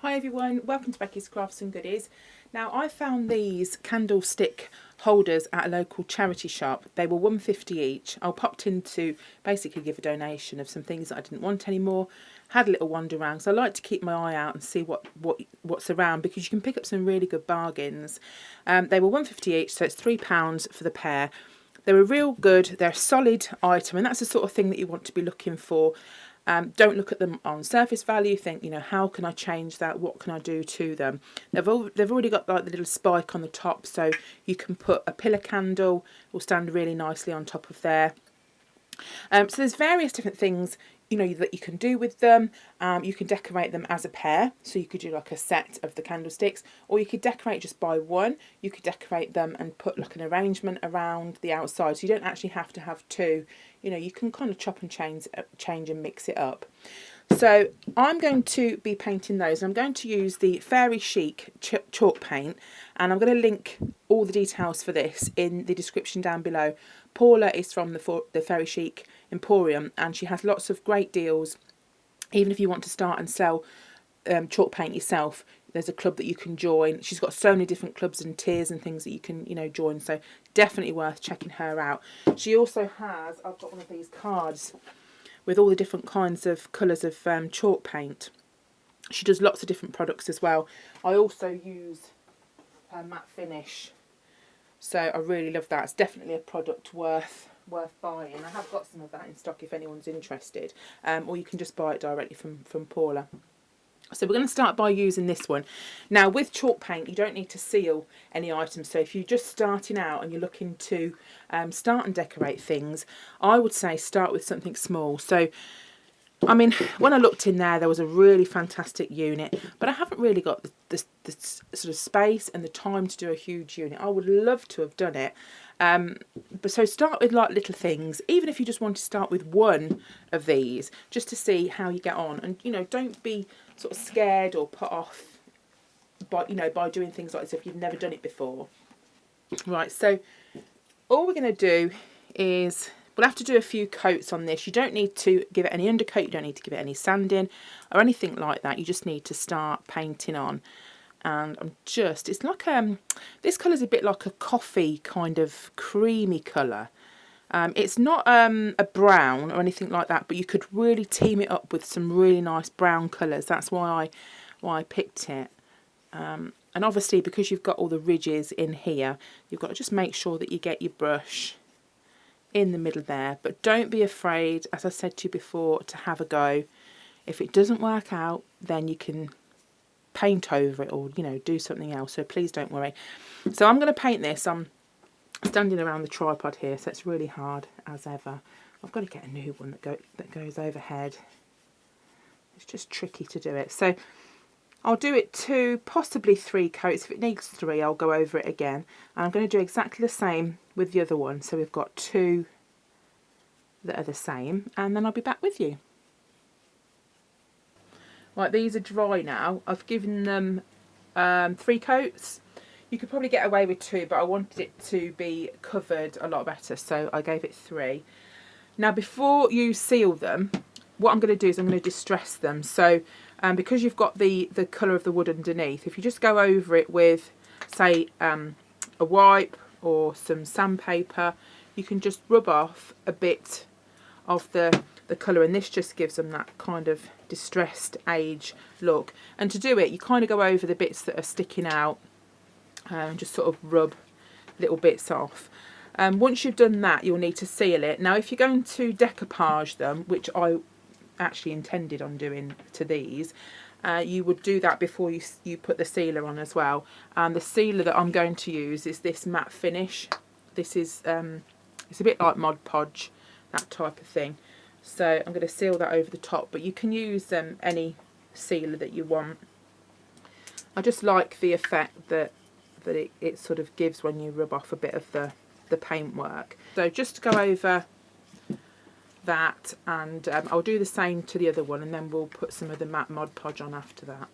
Hi everyone, welcome to Becky's Crafts and Goodies. Now I found these candlestick holders at a local charity shop. They were £1.50 each. I popped in to basically give a donation of some things that I didn't want anymore. Had a little wander around, so I like to keep my eye out and see what's around, because you can pick up some really good bargains. They were £1.50 each, so it's £3 for the pair. They're a real good, they're a solid item, and that's the sort of thing that you want to be looking for. Don't look at them on surface value. Think, how can I change that? What can I do to them? They've already got like the little spike on the top, so you can put a pillar candle. Will stand really nicely on top of there. So there's various different things that you can do with them. You can decorate them as a pair, so you could do like a set of the candlesticks, or you could decorate just by one. You could decorate them and put like an arrangement around the outside, so you don't actually have to have two. You can kind of chop and change and mix it up. So I'm going to be painting those. I'm going to use the Fairy Chic chalk paint, and I'm going to link all the details for this in the description down below. Paula is from the Fairy Chic Emporium, and she has lots of great deals. Even if you want to start and sell chalk paint yourself, there's a club that you can join. She's got so many different clubs and tiers and things that you can join, so definitely worth checking her out. She also has, I've got one of these cards with all the different kinds of colours of chalk paint. She does lots of different products as well. I also use her matte finish, so I really love that. It's definitely a product worth buying. I have got some of that in stock if anyone's interested, or you can just buy it directly from Paula. So we're going to start by using this one. Now with chalk paint, you don't need to seal any items. So if you're just starting out and you're looking to start and decorate things, I would say start with something small. So, I mean, when I looked in there was a really fantastic unit, but I haven't really got the sort of space and the time to do a huge unit. I would love to have done it. But so start with like little things, even if you just want to start with one of these, just to see how you get on. And don't be sort of scared or put off by doing things like this if you've never done it before. Right, so all we're going to do is we'll have to do a few coats on this. You don't need to give it any undercoat, you don't need to give it any sanding or anything like that. You just need to start painting on. And it's like this colour's a bit like a coffee kind of creamy colour. It's not a brown or anything like that, but you could really team it up with some really nice brown colours. That's why I picked it. And obviously because you've got all the ridges in here, you've got to just make sure that you get your brush in the middle there. But don't be afraid, as I said to you before, to have a go. If it doesn't work out, then you can paint over it or do something else, so please don't worry. So I'm going to paint this. I'm standing around the tripod here, so it's really hard as ever. I've got to get a new one that goes overhead. It's just tricky to do it. So I'll do it 2, possibly 3 coats. If it needs 3, I'll go over it again. And I'm going to do exactly the same with the other one. So we've got 2 that are the same, and then I'll be back with you. Right, these are dry now. I've given them 3 coats. You could probably get away with 2, but I wanted it to be covered a lot better, so I gave it 3. Now before you seal them, what I'm going to do is I'm going to distress them. So because you've got the colour of the wood underneath, if you just go over it with, say, a wipe or some sandpaper, you can just rub off a bit of the colour, and this just gives them that kind of distressed age look. And to do it, you kind of go over the bits that are sticking out and just sort of rub little bits off. Once you've done that, you'll need to seal it. Now if you're going to decoupage them, which I actually intended on doing to these, you would do that before you put the sealer on as well. And the sealer that I'm going to use is this matte finish. This is it's a bit like Mod Podge, that type of thing. So I'm going to seal that over the top, but you can use any sealer that you want. I just like the effect that it sort of gives when you rub off a bit of the paintwork. So just to go over that, and I'll do the same to the other one, and then we'll put some of the matte Mod Podge on after that.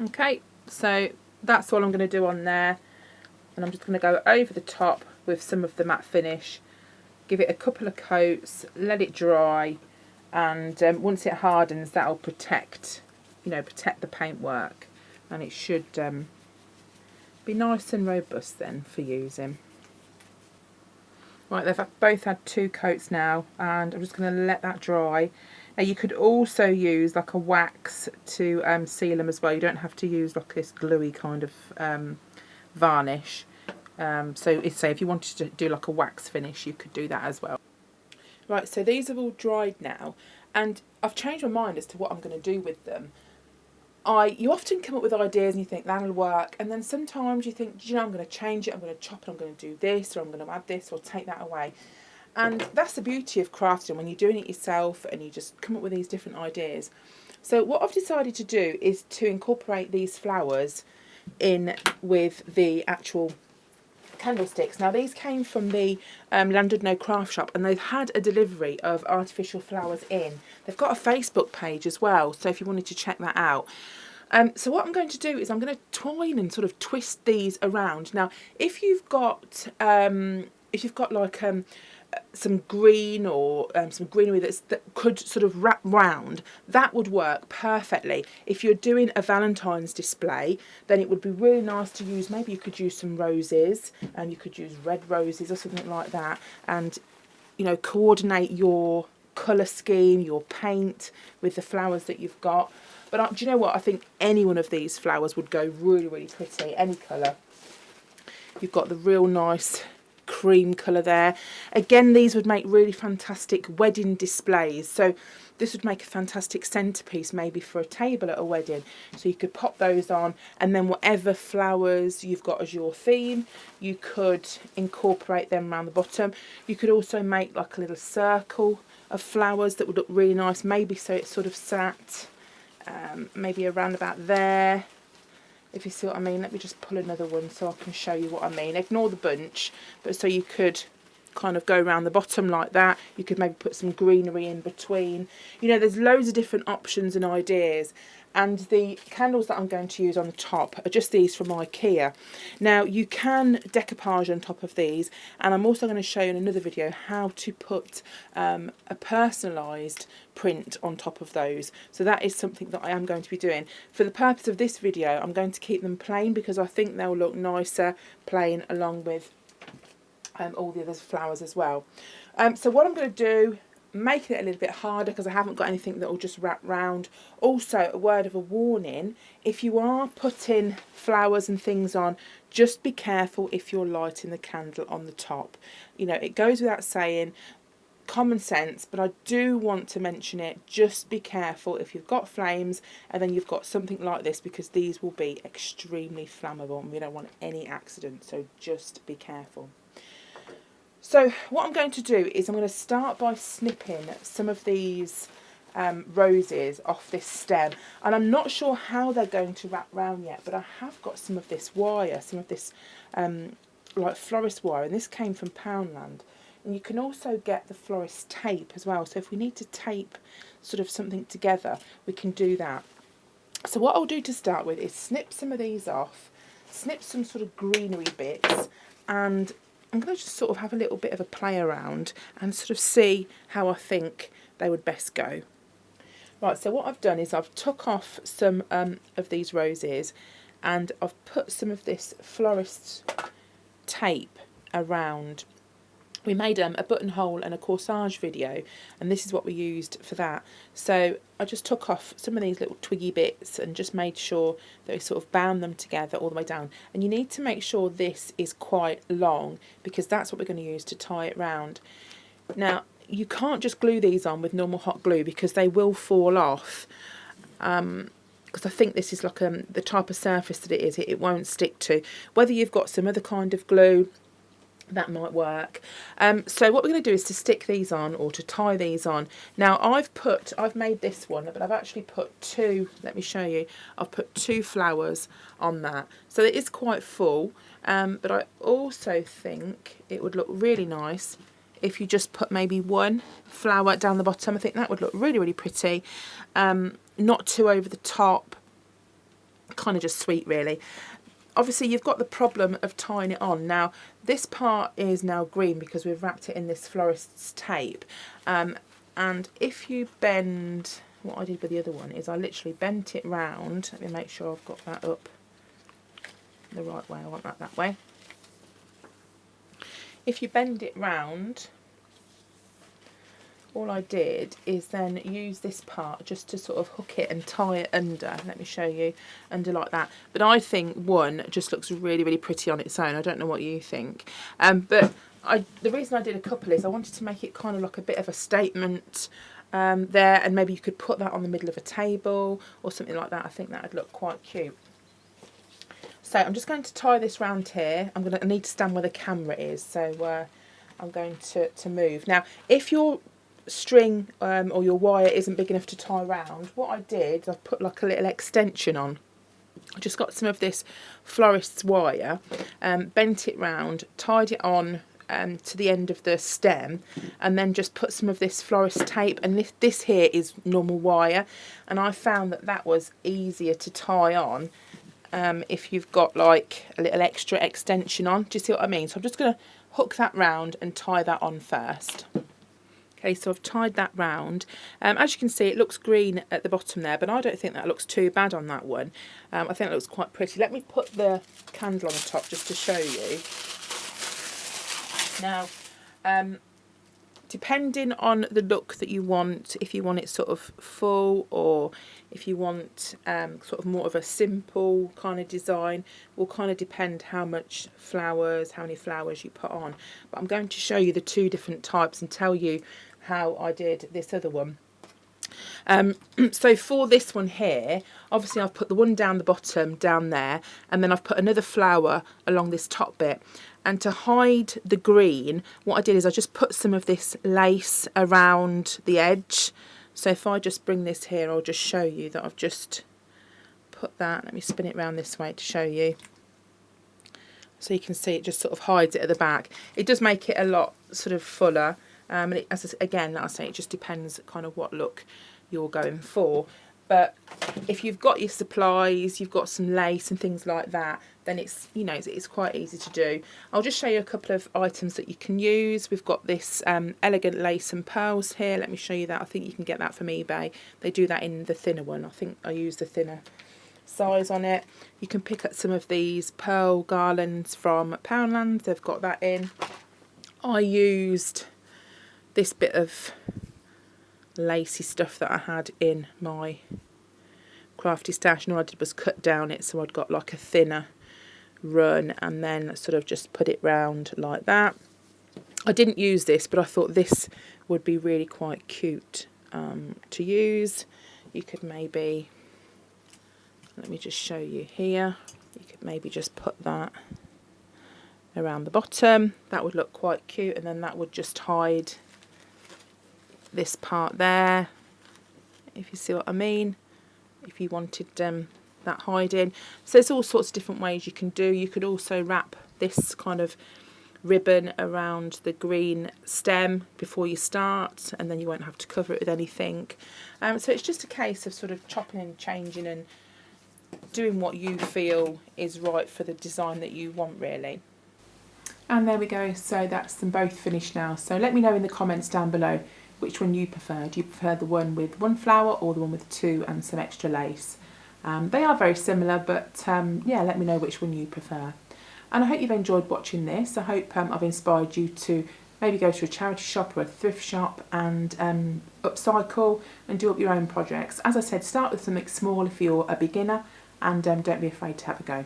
Okay, so that's all I'm going to do on there, and I'm just going to go over the top with some of the matte finish, give it a couple of coats, let it dry, and once it hardens, that'll protect, protect the paintwork, and it should be nice and robust then for using. Right, they've both had 2 coats now, and I'm just going to let that dry. Now you could also use like a wax to seal them as well. You don't have to use like this gluey kind of varnish. So say if you wanted to do like a wax finish, you could do that as well. Right, so these have all dried now, and I've changed my mind as to what I'm going to do with them. You often come up with ideas and you think that'll work, and then sometimes you think, I'm going to change it, I'm going to chop it, I'm going to do this, or I'm going to add this or take that away. And that's the beauty of crafting, when you're doing it yourself and you just come up with these different ideas. So what I've decided to do is to incorporate these flowers in with the actual candlesticks. Now these came from the Llandudno craft shop, and they've had a delivery of artificial flowers in. They've got a Facebook page as well, so if you wanted to check that out. So what I'm going to do is I'm going to twine and sort of twist these around. Now if you've got like some green or some greenery that could sort of wrap round, that would work perfectly. If you're doing a Valentine's display, then it would be really nice to use, maybe you could use some roses, and you could use red roses or something like that, and coordinate your colour scheme, your paint with the flowers that you've got. But do you know what, I think any one of these flowers would go really, really pretty, any colour. You've got the real nice cream colour there. Again, these would make really fantastic wedding displays. So this would make a fantastic centerpiece maybe for a table at a wedding. So you could pop those on, and then whatever flowers you've got as your theme, you could incorporate them around the bottom. You could also make like a little circle of flowers that would look really nice, maybe so it sort of sat maybe around about there, if you see what I mean. Let me just pull another one so I can show you what I mean. Ignore the bunch, but so you could kind of go around the bottom like that. You could maybe put some greenery in between. There's loads of different options and ideas. And the candles that I'm going to use on the top are just these from IKEA. Now you can decoupage on top of these, and I'm also going to show you in another video how to put a personalised print on top of those. So that is something that I am going to be doing. For the purpose of this video, I'm going to keep them plain because I think they'll look nicer plain along with all the other flowers as well. So what I'm going to do, making it a little bit harder because I haven't got anything that will just wrap round. Also, a word of a warning, if you are putting flowers and things on, just be careful if you're lighting the candle on the top. It goes without saying, common sense, but I do want to mention it. Just be careful if you've got flames and then you've got something like this, because these will be extremely flammable and we don't want any accidents, so just be careful. So what I'm going to do is I'm going to start by snipping some of these roses off this stem, and I'm not sure how they're going to wrap round yet, but I have got some of this wire, some of this like florist wire, and this came from Poundland. And you can also get the florist tape as well, so if we need to tape sort of something together, we can do that. So what I'll do to start with is snip some of these off, snip some sort of greenery bits, and I'm going to just sort of have a little bit of a play around and sort of see how I think they would best go. Right, so what I've done is I've took off some of these roses, and I've put some of this florist tape around. We made a buttonhole and a corsage video, and this is what we used for that. So I just took off some of these little twiggy bits and just made sure that we sort of bound them together all the way down. And you need to make sure this is quite long, because that's what we're going to use to tie it round. Now, you can't just glue these on with normal hot glue because they will fall off. Because I think this is like the type of surface that it is, it won't stick to. Whether you've got some other kind of glue, that might work. So what we're going to do is to stick these on, or to tie these on. Now I've made this one, but I've actually put two, let me show you, I've put 2 flowers on that. So it is quite full, but I also think it would look really nice if you just put maybe 1 flower down the bottom. I think that would look really, really pretty. Not too over the top, kind of just sweet really. Obviously you've got the problem of tying it on. Now this part is now green because we've wrapped it in this florist's tape. And if you bend, what I did with the other one is I literally bent it round. Let me make sure I've got that up the right way. I want that way. If you bend it round, all I did is then use this part just to sort of hook it and tie it under. Let me show you, under like that. But I think one just looks really, really pretty on its own. I don't know what you think. But the reason I did a couple is I wanted to make it kind of like a bit of a statement there, and maybe you could put that on the middle of a table or something like that. I think that would look quite cute. So I'm just going to tie this round here. I need to stand where the camera is, so I'm going to move. Now, if your string or your wire isn't big enough to tie round, what I did, I put like a little extension on. I just got some of this florist's wire, bent it round, tied it on to the end of the stem, and then just put some of this florist tape, and this here is normal wire, and I found that was easier to tie on if you've got like a little extra extension on. Do you see what I mean? So I'm just going to hook that round and tie that on first. Okay, so I've tied that round. As you can see, it looks green at the bottom there, but I don't think that looks too bad on that one. I think it looks quite pretty. Let me put the candle on the top just to show you. Now, depending on the look that you want, if you want it sort of full or if you want sort of more of a simple kind of design, will kind of depend how many flowers you put on. But I'm going to show you the two different types and tell you how I did this other one. So for this one here, obviously I've put the one down the bottom down there, and then I've put another flower along this top bit. And to hide the green, what I did is I just put some of this lace around the edge. So if I just bring this here, I'll just show you that I've just put that. Let me spin it around this way to show you. So you can see it just sort of hides it at the back. It does make it a lot sort of fuller. And again, like I say, it just depends kind of what look you're going for. But if you've got your supplies, you've got some lace and things like that, then it's, you know, it's quite easy to do. I'll just show you a couple of items that you can use. We've got this elegant lace and pearls here. Let me show you that. I think you can get that from eBay. They do that in the thinner one. I think I use the thinner size on it. You can pick up some of these pearl garlands from Poundland. They've got that in. I used this bit of lacy stuff that I had in my crafty stash, and all I did was cut down it so I'd got like a thinner run, and then sort of just put it round like that. I didn't use this, but I thought this would be really quite cute to use. You could maybe, let me just show you here, you could maybe just put that around the bottom. That would look quite cute, and then that would just hide this part there, if you see what I mean, if you wanted that hiding. So there's all sorts of different ways you can do. You could also wrap this kind of ribbon around the green stem before you start, and then you won't have to cover it with anything. So it's just a case of sort of chopping and changing and doing what you feel is right for the design that you want, really. And there we go, so that's them both finished now. So let me know in the comments down below which one you prefer. Do you prefer the one with one flower or the one with two and some extra lace? They are very similar, but yeah, let me know which one you prefer. And I hope you've enjoyed watching this. I hope I've inspired you to maybe go to a charity shop or a thrift shop and upcycle and do up your own projects. As I said, start with something small if you're a beginner, and don't be afraid to have a go.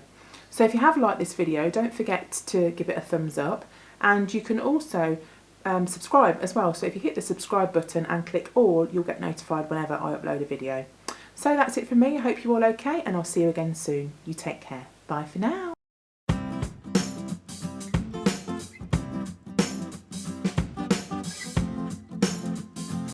So if you have liked this video, don't forget to give it a thumbs up, and you can also subscribe as well. So if you hit the subscribe button and click all, you'll get notified whenever I upload a video. So that's it from me. I hope you're all okay, and I'll see you again soon. You take care. Bye for now.